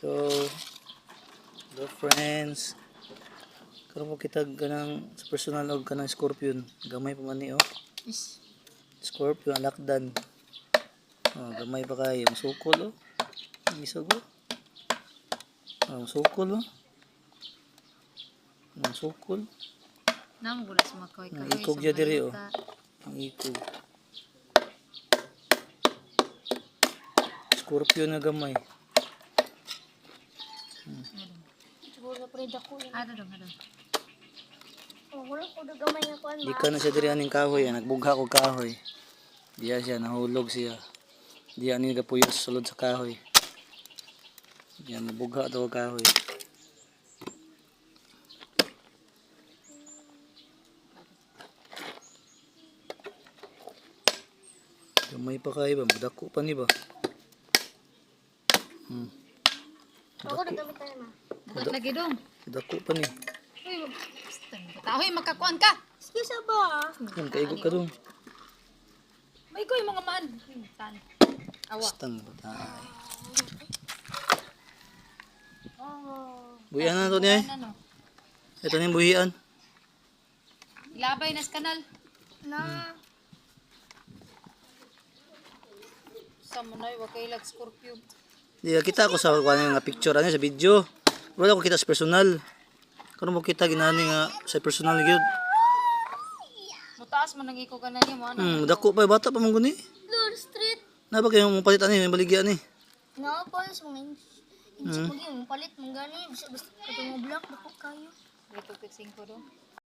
So, hello friends. Karon mo kita ganang sa personal og kanang scorpion. Gamay pa man ni oh. Scorpion lakdan. Oh, gamay pa kayo. Masukol oh. Isog oh. Oh, masukol oh. Masukol. Nang gulas makoy Ang ikog dya diri oh. Ang ikog. Scorpion na gamay. Siguro na pwede ako yun. Ano dong. Wala ko na gamay na kuan Di ka na siya diri aning kahoy. Nagbugha ko kahoy. Diya siya, nahulog siya. Diya ni gapuyos sulod sa kahoy. Diya nabugha to kahoy. Gamay pa kayo ba? Madako pa ni ba? Ako na gamit tayo ma. Bukat lagi dong. Dako pa ni. Uy, tahoy makakuan ka. Excuse ba? Yan, kaigog ka dong. May ko yung mga man. Tan. Awa. Stang batay. Oh. Buhian na to niya eh. Ano? Ito na yung buhian. Ilabay nas kanal. Na. Sa munay wa kay lag scorpio. Di kita ako sa kuan nga picture ano sa video. Wala ko kita sa personal. Karon mo kita ginani nga sa personal gyud. Mutaas man nang iko kanan ni mo ano. Dako pa bata pa man guni. Lord Street. Na ba kayo mong palitan ni baligya ni? Na po sa mga inchi mo palit mong gani. Basta katong mga black dako kayo. Dito 5 do.